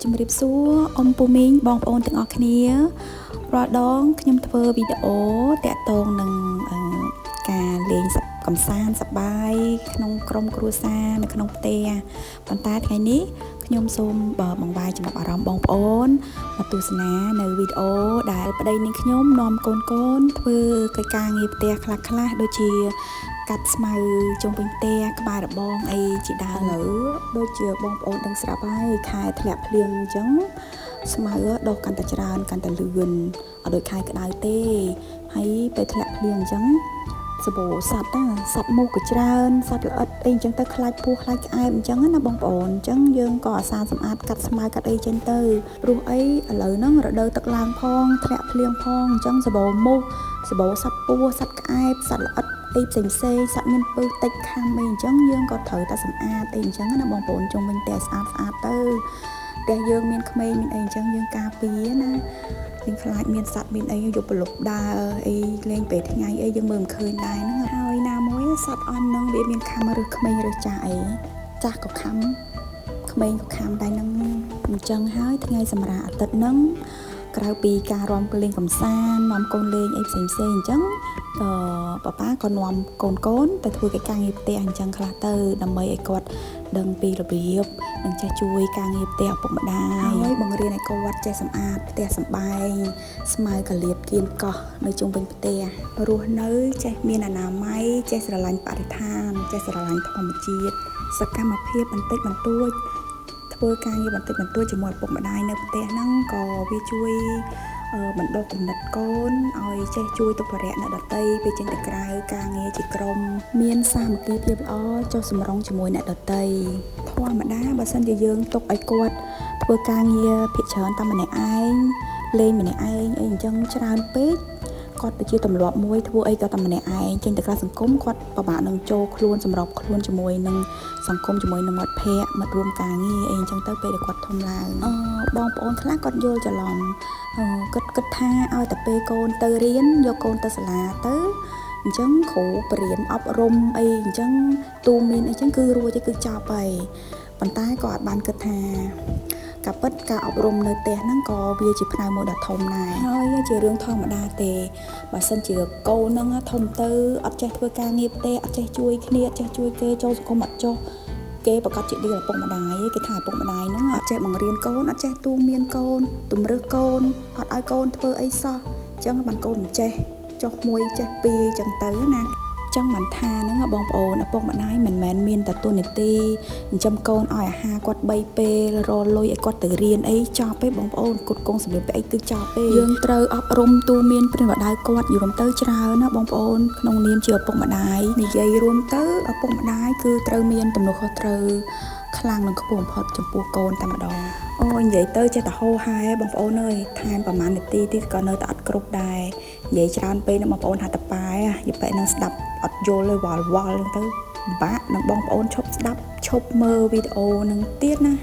ជំរាបសួរអ៊ំពូមីងបងប្អូនទាំងអស់គ្នារាល់ដងខ្ញុំធ្វើវីដេអូតាក់ទងនឹងការលេងកំសាន្តសប្បាយក្នុងក្រុមគ្រួសារនៅក្នុងផ្ទះប៉ុន្តែថ្ងៃនេះខ្ញុំសូមបង្វែរចំណាប់អារម្មណ៍បងប្អូនមកទស្សនានៅវីដេអូដែលប្តីនាងខ្ញុំនាំកូនធ្វើកិច្ចការងារផ្ទះខ្លះដូចជាកាត់ស្មៅជុំវិញផ្ទះក្បែររបងអីជាដើមឥឡូវដូចជាបងប្អូនដឹងស្រាប់ហើយខែធ្លាក់ភ្លៀងអញ្ចឹងស្មៅដុះកាន់តែច្រើនកាន់តែលឿនអត់ដូចខែក្តៅទេហើយពេលធ្លាក់ភ្លៀងអញ្ចឹងសបោសត្វមូសក៏ច្រើនសត្វល្អិតអីអញ្ចឹងទៅខ្លាចពស់ខ្លាចក្អែបអញ្ចឹងណាបងប្អូនអញ្ចឹងយើងក៏អាសាសម្អាតកាត់ស្មៅកាត់អីចេញទៅព្រោះអីឥឡូវហ្នឹងរដូវទឹកឡើងផងធ្លាក់ភ្លៀងផងអញ្ចឹងសបោមូសសបោសត្វពស់សត្វក្អែបសត្វល្អិតអីផ្សេងសត្វមានពឹសតិចខាំអីអញ្ចឹងយើងក៏ត្រូវតែសម្អាតអីអញ្ចឹងណាបងប្អូនជុំវិញផ្ទះស្អាតទៅផ្ទះយើងមានក្មេងមានអីអញ្ចឹងយើងការពារណាយើងខ្លាចមានសត្វមានអីយកប្រឡប់ដើរអីលេងពេលថ្ងៃអីយើងមើលមិនឃើញដែរហ្នឹងហើយណាមួយសត្វអន់ហ្នឹងវាមានខំរើសក្មេងរើសចាស់អីចាស់ក៏ខំក្មេងក៏ខំដែរហ្នឹងអញ្ចឹងហើយថ្ងៃសម្រាប់អាទិត្យហ្នឹងក្រៅពីការរាំលេងកំសាន្តនាំកូនលេងអីផ្សេងអញ្ចឹងប៉ាក៏នាំកូនទៅធ្វើកិច្ចការងារផ្ទះអញ្ចឹងខ្លះទៅដើម្បីឲ្យគាត់ដឹងពីរបៀបនិងចេះជួយការងារផ្ទះឪពុកម្ដាយហើយបង្រៀនឲ្យគាត់ចេះសម្អាតផ្ទះសម្បែងស្មៅកលៀតគៀនកោះនៅជុំវិញផ្ទះរស់នៅចេះមានអនាម័យចេះស្រឡាញ់បរិស្ថានចេះស្រឡាញ់ធម្មជាតិសកម្មភាពបន្តិចបន្តួចធ្វើការងារបន្តិចបន្តួចជាមួយឪពុកម្ដាយនៅផ្ទះហ្នឹងក៏វាជួយបណ្ដុះគំនិតកូនឲ្យចេះជួយទុក្ខធុរៈអ្នកដទៃពេលចេញទៅក្រៅការងារជាក្រុមមានសាមគ្គីភាពល្អចុះសម្រុងជាមួយអ្នកដទៃធម្មតាបើសិនជាយើងទុកឲ្យគាត់ធ្វើការងារភាគច្រើនតែម្នាក់ឯងលេងម្នាក់ឯងអីអញ្ចឹងច្រើនពេកគាត់ទៅជាទម្លាប់មួយធ្វើអីក៏តែម្នាក់ឯងចេញទៅក្រៅសង្គមគាត់ពិបាកនឹងចូលខ្លួនសម្របខ្លួនជាមួយនឹងសង្គមជាមួយនឹងមិត្តភ័ក្តិមិត្តរួមការងារអីអញ្ចឹងទៅពេលដែលគាត់ធំឡើងបងប្អូនខ្លះគាត់យល់ច្រឡំគិតថាឲ្យតែពេលកូនទៅរៀនយកកូនទៅសាលាទៅអញ្ចឹងគ្រូបរៀនអប់រំអីអញ្ចឹងទូមានអីអញ្ចឹងគឺរួចទេគឺចប់ហើយប៉ុន្តែក៏អត់បានគិតថាការពិតការអប់រំនៅផ្ទះហ្នឹងក៏វាជាផ្នែកមួយដ៏ធំដែរហើយជារឿងធម្មតាទេបើសិនជាកូនហ្នឹងធំទៅអត់ចេះធ្វើការងារផ្ទះអត់ចេះជួយគ្នាអត់ចេះជួយគេចូលសង្គមអត់ចុះគេប្រកាសជាឌីលឪពុកម្ដាយគេថាឪពុកម្ដាយហ្នឹងអត់ចេះបង្រៀនកូនអត់ចេះទូមានកូនទម្រើសកូនអត់ឲ្យកូនធ្វើអីសោះអញ្ចឹងបានកូនមិនចេះចុះមួយចេះពីរអញ្ចឹងទៅណាចឹងមិនថាហ្នឹងបងប្អូនឪពុកម្ដាយមិនមែនមានតែតួនាទីចិញ្ចឹមកូនឲ្យអាហារគាត់3ពេលរលុយឲ្យគាត់ទៅរៀនអីចប់ទេបងប្អូនគុតគង់សម្រាប់អីគឺចប់ទេយើងត្រូវអប់រំទូមានព្រះម្ដាយគាត់យល់ទៅច្រើនណាបងប្អូនក្នុងនាមជាឪពុកម្ដាយនិយាយរួមទៅឪពុកម្ដាយគឺត្រូវមានទំនួលខុសត្រូវខ្លាំងនិងខ្ពស់បំផុតចំពោះកូនតែម្ដងអូនិយាយទៅចេះតែហោហែបងប្អូនអើយថែមប្រហែលនាទីទៀតក៏នៅតែអត់គ្រប់ដែរនិយាយច្រើនពេកណាបងប្អូនហាត់តប៉ែយីប៉ែនឹងស្ដាប់អត់យល់ទេវល់ហ្នឹងទៅពិបាកនឹងបងប្អូនឈប់ស្ដាប់ឈប់មើលវីដេអូនឹងទៀតណា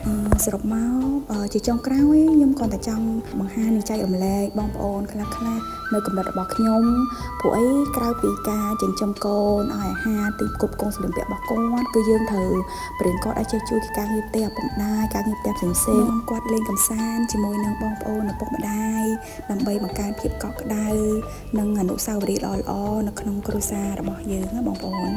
សរុបមកជាចុងក្រោយខ្ញុំគ្រាន់តែចង់បង្ហាញនិងចែករំលែកបងប្អូនខ្លះនៅកម្រិតរបស់ខ្ញុំព្រោះអីក្រៅពីការចិញ្ចឹមកូនឲ្យអាហារទីគ្រប់គ្រងសម្លៀកបំពាក់របស់គាត់គឺយើងត្រូវបរៀនគាត់ឲ្យចេះជួយការងារផ្ទះឪពុកម្ដាយការងារផ្ទះផ្សេងគាត់លេងកម្សាន្តជាមួយនឹងបងប្អូនឪពុកម្ដាយដើម្បីបង្កើនភាពកក់ក្ដៅនិងអនុស្សាវរីយ៍ល្អៗនៅក្នុងគ្រួសាររបស់យើងណាបងប្អូន